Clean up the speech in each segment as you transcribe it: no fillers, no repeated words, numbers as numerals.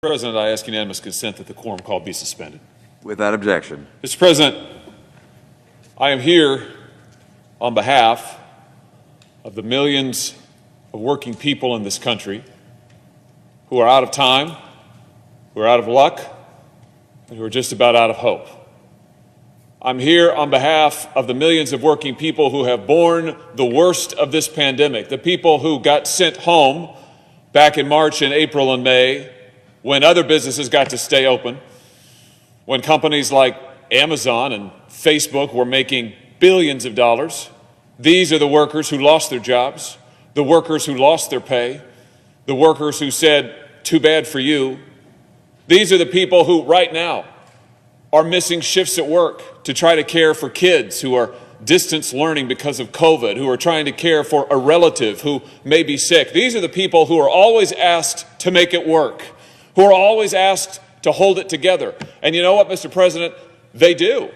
President, I ask unanimous consent that the quorum call be suspended. Without objection. Mr. President, I am here on behalf of the millions of working people in this country who are out of time, who are out of luck, and who are just about out of hope. I'm here on behalf of the millions of working people who have borne the worst of this pandemic, the people who got sent home back in March and April and May, when other businesses got to stay open, when companies like Amazon and Facebook were making billions of dollars. These are the workers who lost their jobs, the workers who lost their pay, the workers who said, "Too bad for you." These are the people who right now are missing shifts at work to try to care for kids who are distance learning because of COVID, who are trying to care for a relative who may be sick. These are the people who are always asked to make it work, who are always asked to hold it together. And you know what, Mr. President? They do.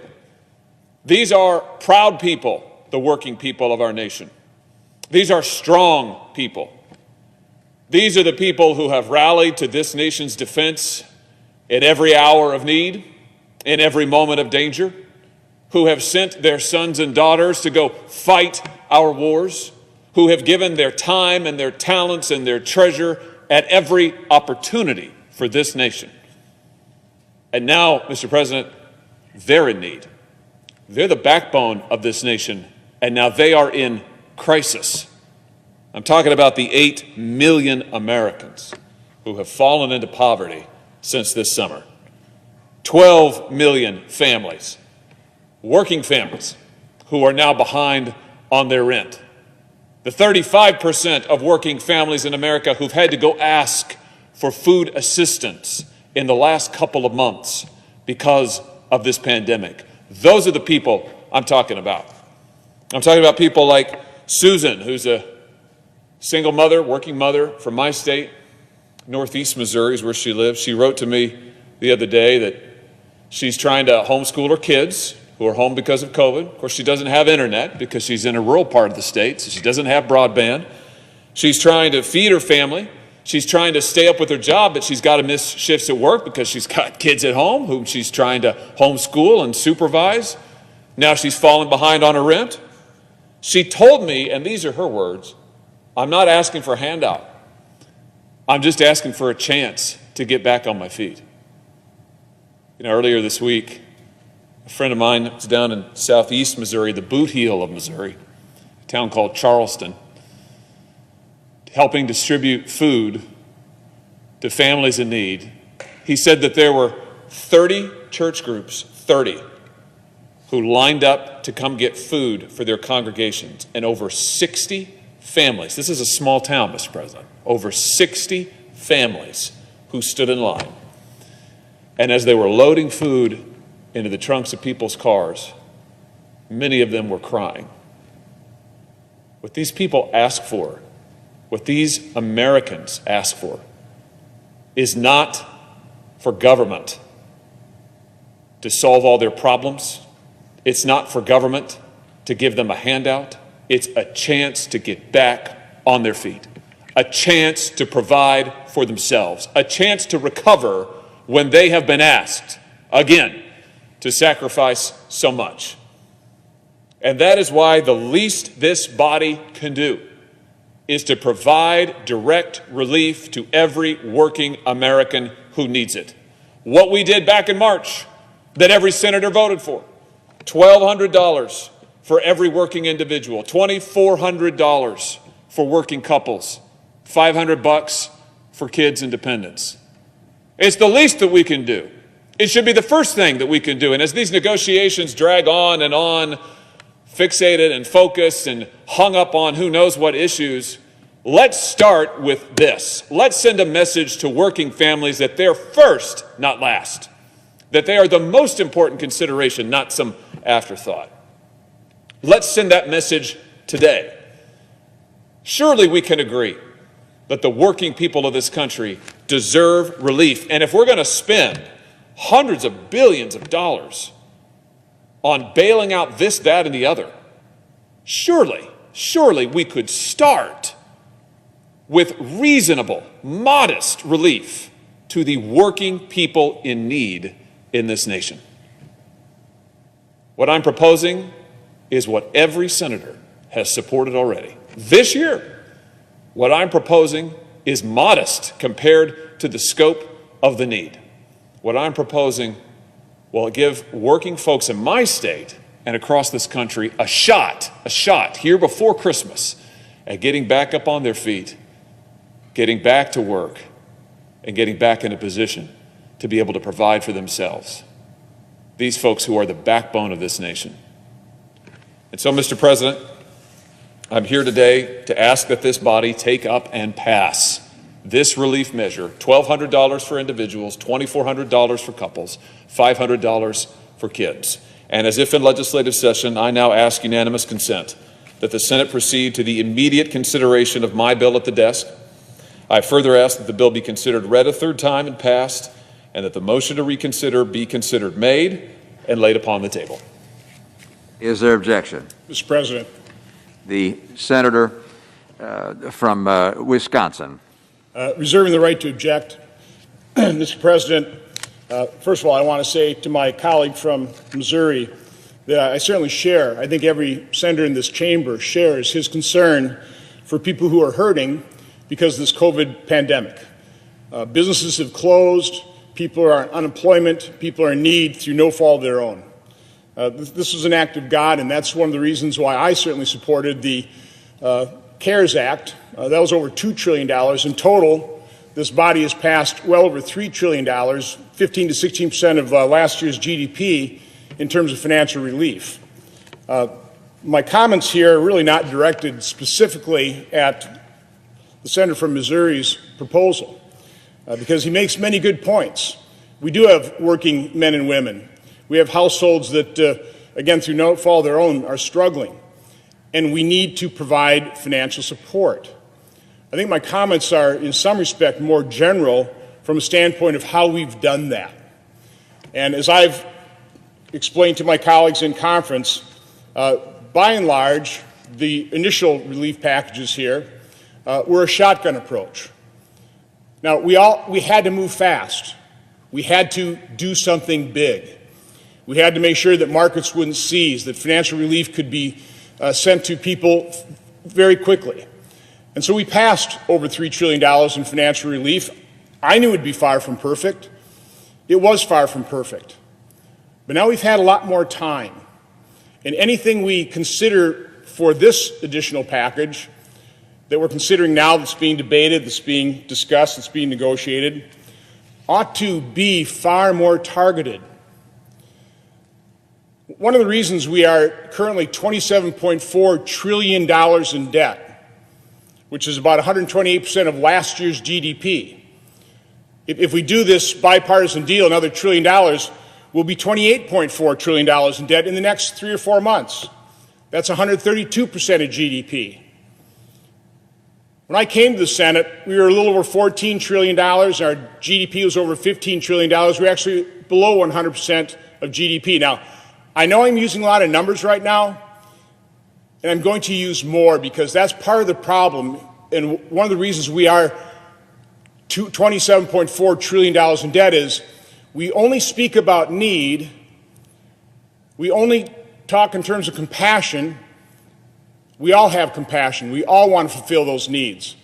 These are proud people, the working people of our nation. These are strong people. These are the people who have rallied to this nation's defense in every hour of need, in every moment of danger, who have sent their sons and daughters to go fight our wars, who have given their time and their talents and their treasure at every opportunity for this nation. And now, Mr. President, they're in need. They're the backbone of this nation, and now they are in crisis. I'm talking about the 8 million Americans who have fallen into poverty since this summer. 12 million families, working families, who are now behind on their rent. The 35% of working families in America who've had to go ask for food assistance in the last couple of months because of this pandemic. Those are the people I'm talking about. I'm talking about people like Susan, who's a single mother, working mother from my state. Northeast Missouri is where she lives. She wrote to me the other day that she's trying to homeschool her kids who are home because of COVID. Of course, she doesn't have internet because she's in a rural part of the state, so she doesn't have broadband. She's trying to feed her family. She's trying to stay up with her job, but she's got to miss shifts at work because she's got kids at home whom she's trying to homeschool and supervise. Now she's fallen behind on her rent. She told me, and these are her words, "I'm not asking for a handout. I'm just asking for a chance to get back on my feet." You know, earlier this week, a friend of mine was down in southeast Missouri, the boot heel of Missouri, a town called Charleston, helping distribute food to families in need. He said that there were 30 church groups, 30, who lined up to come get food for their congregations, and over 60 families, this is a small town, Mr. President, over 60 families who stood in line. And as they were loading food into the trunks of people's cars, many of them were crying. What these people ask for, what these Americans ask for, is not for government to solve all their problems. It's not for government to give them a handout. It's a chance to get back on their feet, a chance to provide for themselves, a chance to recover when they have been asked, again, to sacrifice so much. And that is why the least this body can do is to provide direct relief to every working American who needs it. What we did back in March, that every senator voted for, $1,200 for every working individual, $2,400 for working couples, $500 for kids and dependents. It's the least that we can do. It should be the first thing that we can do. And as these negotiations drag on and on, fixated and focused and hung up on who knows what issues, let's start with this. Let's send a message to working families that they're first, not last, that they are the most important consideration, not some afterthought. Let's send that message today. Surely we can agree that the working people of this country deserve relief. And if we're going to spend hundreds of billions of dollars on bailing out this, that, and the other, surely we could start with reasonable, modest relief to the working people in need in this nation. What I'm proposing is what every senator has supported already. This year, what I'm proposing is modest compared to the scope of the need. What I'm proposing will give working folks in my state and across this country a shot here before Christmas at getting back up on their feet, getting back to work, and getting back in a position to be able to provide for themselves. These folks who are the backbone of this nation. And so, Mr. President, I'm here today to ask that this body take up and pass this relief measure, $1,200 for individuals, $2,400 for couples, $500 for kids. And as if in legislative session, I now ask unanimous consent that the Senate proceed to the immediate consideration of my bill at the desk. I further ask that the bill be considered read a third time and passed, and that the motion to reconsider be considered made and laid upon the table. Is there objection? Mr. President. The senator from Wisconsin. Reserving the right to object. Mr. President, first of all, I want to say to my colleague from Missouri that I certainly share, I think every senator in this chamber shares his concern for people who are hurting because of this COVID pandemic. Businesses have closed, people are on unemployment, people are in need through no fault of their own. This was an act of God, and that's one of the reasons why I certainly supported the CARES Act. That was over $2 trillion. In total, this body has passed well over $3 trillion, 15 to 16% of last year's GDP in terms of financial relief. My comments here are really not directed specifically at the senator from Missouri's proposal, because he makes many good points. We do have working men and women. We have households that, again, through no fault of their own, are struggling, and we need to provide financial support. I think my comments are, in some respect, more general from a standpoint of how we've done that. And as I've explained to my colleagues in conference, by and large, the initial relief packages here were a shotgun approach. Now, we had to move fast. We had to do something big. We had to make sure that markets wouldn't seize, that financial relief could be sent to people very quickly. And so we passed over $3 trillion in financial relief. I knew it would be far from perfect. It was far from perfect. But now we've had a lot more time. And anything we consider for this additional package that we're considering now, that's being debated, that's being discussed, that's being negotiated, ought to be far more targeted. One of the reasons we are currently $27.4 trillion in debt, which is about 128% of last year's GDP. If we do this bipartisan deal, another $1 trillion, we'll be $28.4 trillion in debt in the next 3 or 4 months. That's 132% of GDP. When I came to the Senate, we were a little over $14 trillion. Our GDP was over $15 trillion. We're actually below 100% of GDP. Now, I know I'm using a lot of numbers right now, and I'm going to use more because that's part of the problem, and one of the reasons we are $27.4 trillion in debt is we only speak about need, we only talk in terms of compassion. We all have compassion. We all want to fulfill those needs.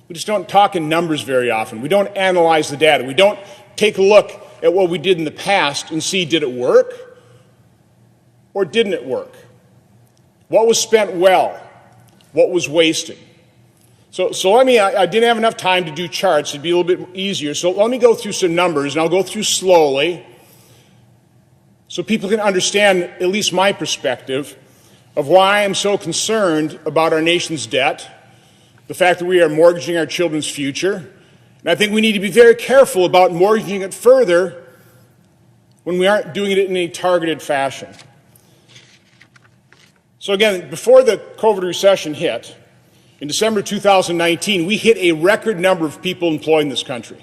We just don't talk in numbers very often. We don't analyze the data. We don't take a look at what we did in the past and see, did it work or didn't it work? What was spent well? What was wasted? So let me, I didn't have enough time to do charts. It'd be a little bit easier. So let me go through some numbers, and I'll go through slowly so people can understand at least my perspective of why I am so concerned about our nation's debt, the fact that we are mortgaging our children's future. And I think we need to be very careful about mortgaging it further when we aren't doing it in a targeted fashion. So again, before the COVID recession hit, in December 2019, we hit a record number of people employed in this country.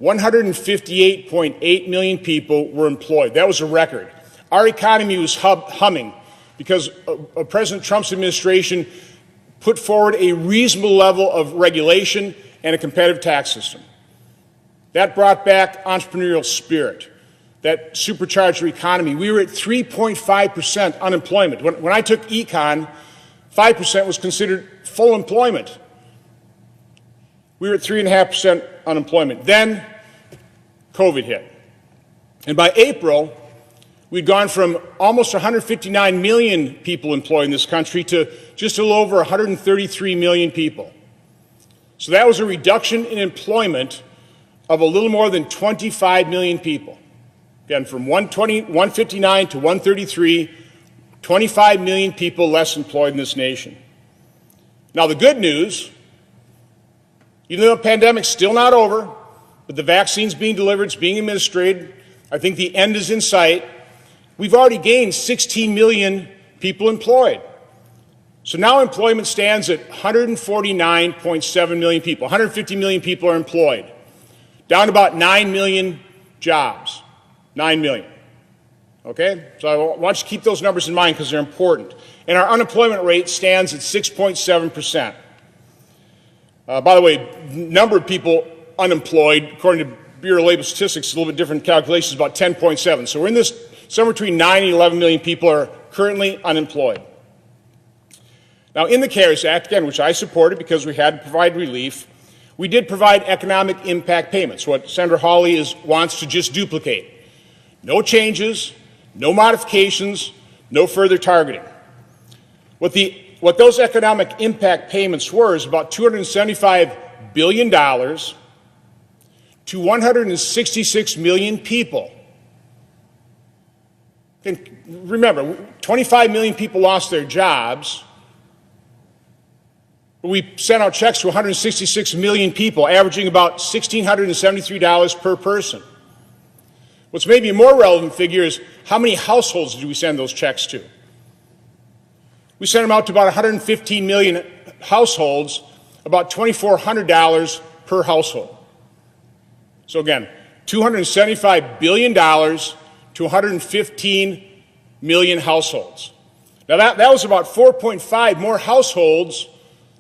158.8 million people were employed. That was a record. Our economy was humming because President Trump's administration put forward a reasonable level of regulation and a competitive tax system. That brought back entrepreneurial spirit. That supercharged our economy. We were at 3.5% unemployment. When I took econ, 5% was considered full employment. We were at 3.5% unemployment. Then COVID hit. And by April, we'd gone from almost 159 million people employed in this country to just a little over 133 million people. So that was a reduction in employment of a little more than 25 million people. Again, from 159 to 133, 25 million people less employed in this nation. Now, the good news, even though the pandemic's still not over, but the vaccine's being delivered, it's being administered, I think the end is in sight. We've already gained 16 million people employed. So now employment stands at 149.7 million people. 150 million people are employed, down to about 9 million jobs. 9 million. Okay? So I want you to keep those numbers in mind because they're important. And our unemployment rate stands at 6.7%. By the way, number of people unemployed, according to Bureau of Labor Statistics, a little bit different calculations, about 10.7. So we're in this, somewhere between 9 and 11 million people are currently unemployed. Now, in the CARES Act, again, which I supported because we had to provide relief, we did provide economic impact payments, what Senator Hawley wants to just duplicate. No changes, no modifications, no further targeting. What those economic impact payments were is about $275 billion to 166 million people. And remember, 25 million people lost their jobs. We sent out checks to 166 million people, averaging about $1,673 per person. What's maybe a more relevant figure is how many households did we send those checks to? We sent them out to about 115 million households, about $2,400 per household. So again, $275 billion to 115 million households. Now that was about 4.5 more households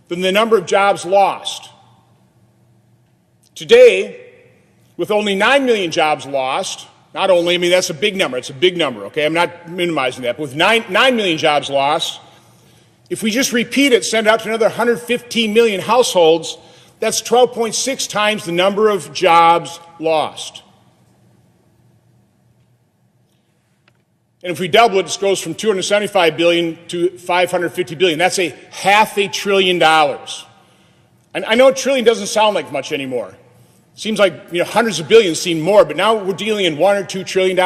than the number of jobs lost. Today, with only 9 million jobs lost, not only, I mean, that's a big number, it's a big number, okay? I'm not minimizing that, but with 9 million jobs lost, if we just repeat it, send it out to another 115 million households, that's 12.6 times the number of jobs lost. And if we double it, it goes from $275 billion to $550 billion. That's a $500 billion. And I know a trillion doesn't sound like much anymore. Seems like hundreds of billions seem more, but now we're dealing in $1 or $2 trillion.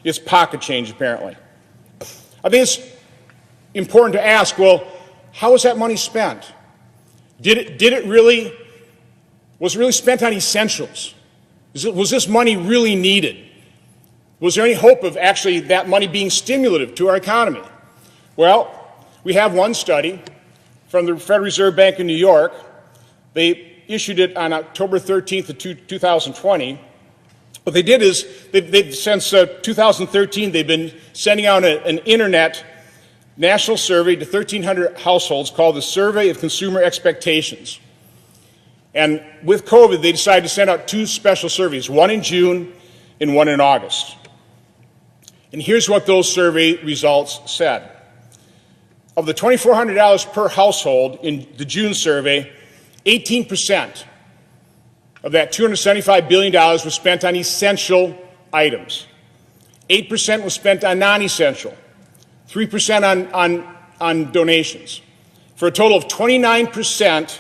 It's pocket change apparently. I think it's important to ask, well, how was that money spent? Was it really spent on essentials? Was this money really needed? Was there any hope of actually that money being stimulative to our economy? Well, we have one study from the Federal Reserve Bank in New York. They issued it on October 13th of 2020. What they did is, since 2013, they've been sending out an internet national survey to 1,300 households called the Survey of Consumer Expectations. And with COVID, they decided to send out 2 special surveys, one in June and one in August. And here's what those survey results said. Of the $2,400 per household in the June survey, 18% of that $275 billion was spent on essential items. 8% was spent on non-essential. 3% on donations. For a total of 29%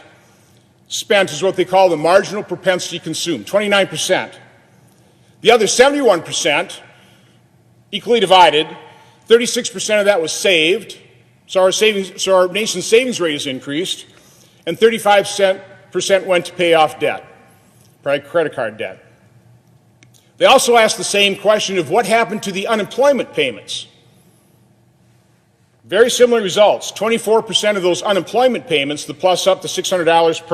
spent is what they call the marginal propensity to consume, 29%. The other 71%, equally divided, 36% of that was saved, so our nation's savings rate has increased, and 35% went to pay off debt, credit card debt. They also asked the same question of what happened to the unemployment payments. Very similar results. 24% of those unemployment payments, the plus up to $600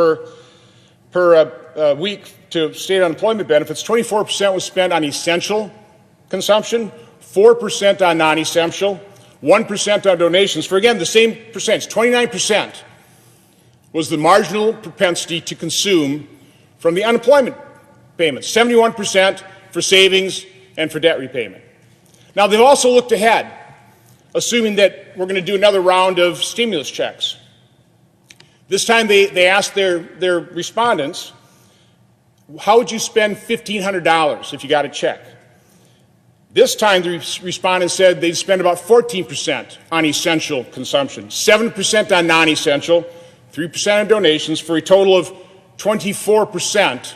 per week to state unemployment benefits, 24% was spent on essential consumption, 4% on non-essential, 1% on donations. For again, the same percentage, 29% was the marginal propensity to consume from the unemployment payments, 71% for savings and for debt repayment. Now, they've also looked ahead, assuming that we're going to do another round of stimulus checks. This time they asked their respondents, how would you spend $1,500 if you got a check? This time the respondents said they'd spend about 14% on essential consumption, 7% on non-essential, 3% on donations, for a total of 24%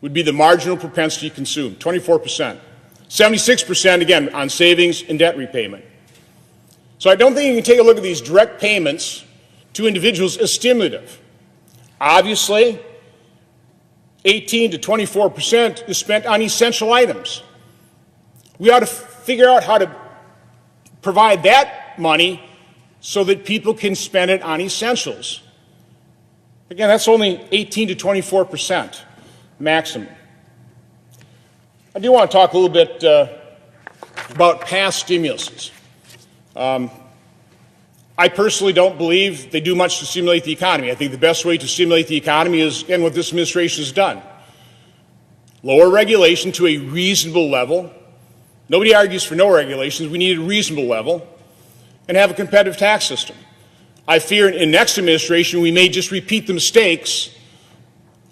would be the marginal propensity to consume, 24%. 76%, again, on savings and debt repayment. So I don't think you can take a look at these direct payments to individuals as stimulative. Obviously, 18 to 24% is spent on essential items. We ought to figure out how to provide that money so that people can spend it on essentials. Again, that's only 18 to 24% maximum. I do want to talk a little bit about past stimuluses. I personally don't believe they do much to stimulate the economy. I think the best way to stimulate the economy is, again, what this administration has done. Lower regulation to a reasonable level. Nobody argues for no regulations. We need a reasonable level. And have a competitive tax system. I fear in next administration we may just repeat the mistakes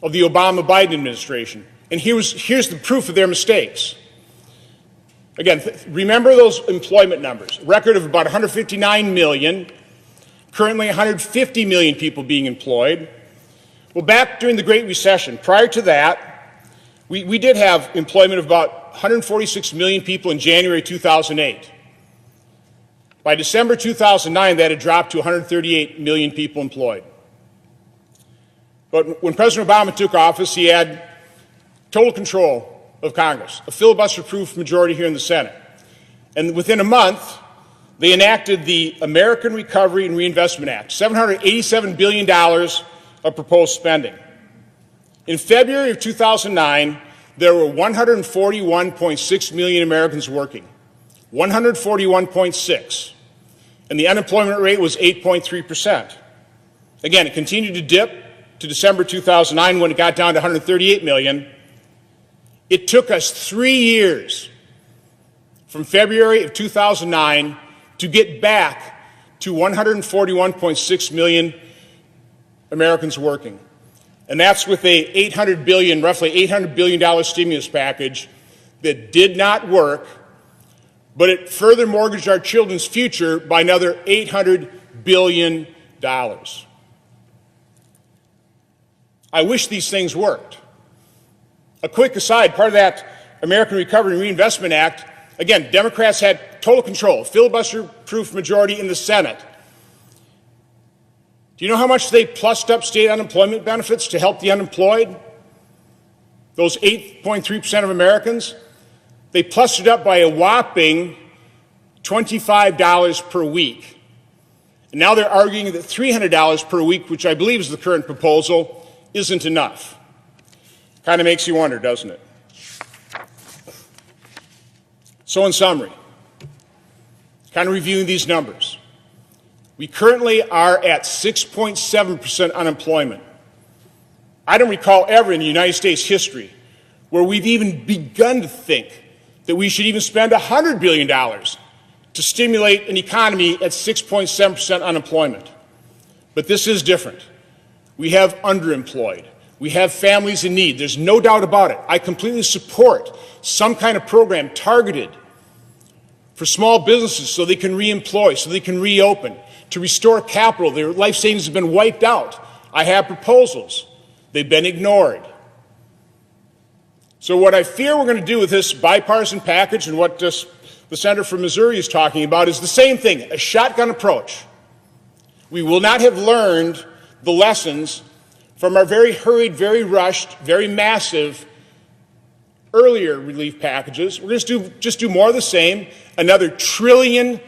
of the Obama-Biden administration. And here's the proof of their mistakes. Again, remember those employment numbers. A record of about 159 million, currently 150 million people being employed. Well, back during the Great Recession, prior to that, we did have employment of about 146 million people in January 2008. By December 2009, that had dropped to 138 million people employed. But when President Obama took office, he had total control of Congress, a filibuster-proof majority here in the Senate. And within a month, they enacted the American Recovery and Reinvestment Act, $787 billion of proposed spending. In February of 2009, there were 141.6 million Americans working, 141.6, and the unemployment rate was 8.3%. Again, it continued to dip to December 2009 when it got down to 138 million. It took us 3 years from February of 2009 to get back to 141.6 million Americans working. And that's with a roughly $800 billion stimulus package that did not work, but it further mortgaged our children's future by another $800 billion. I wish these things worked. A quick aside, part of that American Recovery and Reinvestment Act, again, Democrats had total control, filibuster-proof majority in the Senate. Do you know how much they plussed up state unemployment benefits to help the unemployed? Those 8.3% of Americans? They plussed it up by a whopping $25 per week. And now they're arguing that $300 per week, which I believe is the current proposal, isn't enough. Kind of makes you wonder, doesn't it? So in summary, kind of reviewing these numbers, we currently are at 6.7% unemployment. I don't recall ever in the United States history where we've even begun to think that we should even spend $100 billion to stimulate an economy at 6.7% unemployment. But this is different. We have underemployed. We have families in need. There's no doubt about it. I completely support some kind of program targeted for small businesses so they can reemploy, so they can reopen, to restore capital. Their life savings have been wiped out. I have proposals. They've been ignored. So what I fear we're going to do with this bipartisan package and what the senator from Missouri is talking about is the same thing, a shotgun approach. We will not have learned the lessons from our very hurried, very rushed, very massive earlier relief packages. We're going to just do more of the same, another $1 trillion.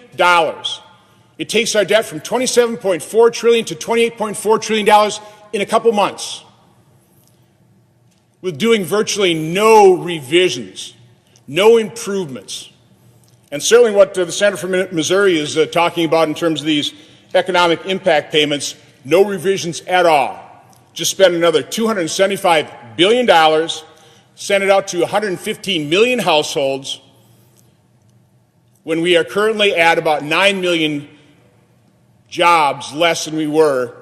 It takes our debt from $27.4 trillion to $28.4 trillion in a couple months, with doing virtually no revisions, no improvements. And certainly what the senator from Missouri is talking about in terms of these economic impact payments, no revisions at all. Just spend another $275 billion send it out to 115 million households when we are currently at about 9 million jobs less than we were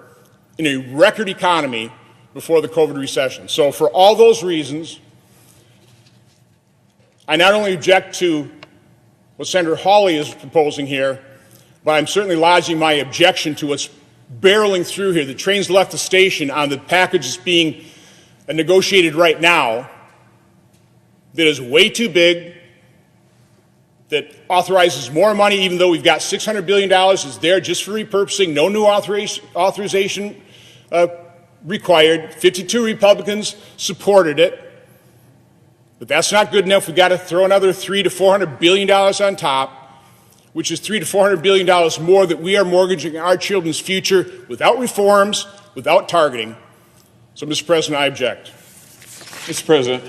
in a record economy before the COVID recession. So for all those reasons, I not only object to what Senator Hawley is proposing here, but I'm certainly lodging my objection to what's barreling through here. The train's left the station on the package that's being negotiated right now that is way too big, that authorizes more money, even though we've got $600 billion is there just for repurposing, no new authorization required. 52 Republicans supported it. But that's not good enough. We've got to throw another $300 to $400 billion on top, which is $300 to $400 billion more that we are mortgaging our children's future without reforms, without targeting. So, Mr. President, I object. Mr. President.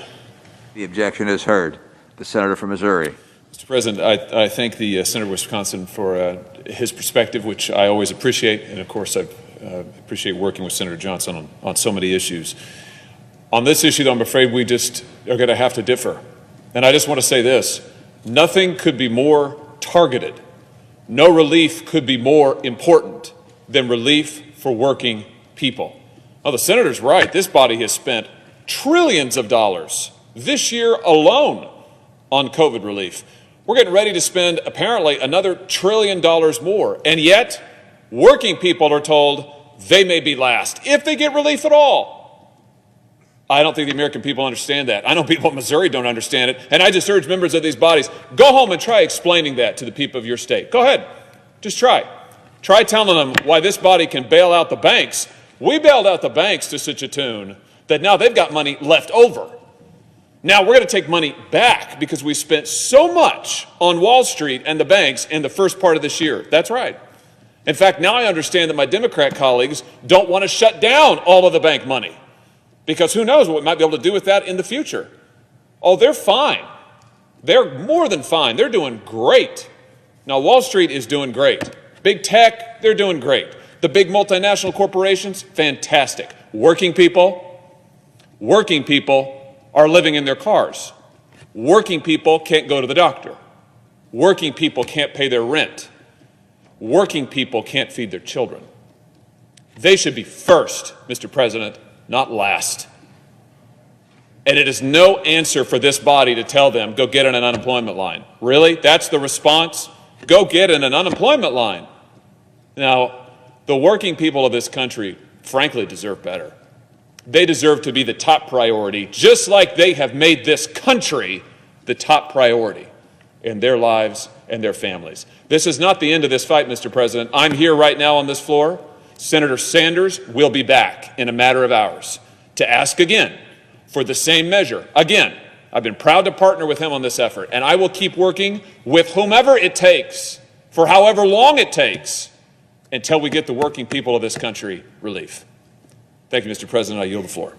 The objection is heard. The senator from Missouri. Mr. President, I thank the Senator of Wisconsin for his perspective, which I always appreciate, and of course I appreciate working with Senator Johnson on so many issues. On this issue, though, I'm afraid we just are going to have to differ. And I just want to say this: nothing could be more targeted, no relief could be more important than relief for working people. Now, the senator's right. This body has spent trillions of dollars this year alone on COVID relief. We're getting ready to spend apparently another $1 trillion more, and yet working people are told they may be last, if they get relief at all. I don't think the American people understand that. I know people in Missouri don't understand it, and I just urge members of these bodies, go home and try explaining that to the people of your state. Go ahead, just try. Try telling them why this body can bail out the banks. We bailed out the banks to such a tune that now they've got money left over. Now we're going to take money back because we spent so much on Wall Street and the banks in the first part of this year. That's right. In fact, now I understand that my Democrat colleagues don't want to shut down all of the bank money because who knows what we might be able to do with that in the future. Oh, they're fine. They're more than fine. They're doing great. Now, Wall Street is doing great. Big tech, they're doing great. The big multinational corporations, fantastic. Working people are living in their cars. Working people can't go to the doctor. Working people can't pay their rent. Working people can't feed their children. They should be first, Mr. President, not last. And it is no answer for this body to tell them, go get on an unemployment line. Really? That's the response? Go get in an unemployment line. Now, the working people of this country, frankly, deserve better. They deserve to be the top priority, just like they have made this country the top priority in their lives and their families. This is not the end of this fight, Mr. President. I'm here right now on this floor. Senator Sanders will be back in a matter of hours to ask again for the same measure. Again, I've been proud to partner with him on this effort, and I will keep working with whomever it takes, for however long it takes, until we get the working people of this country relief. Thank you, Mr. President. I yield the floor.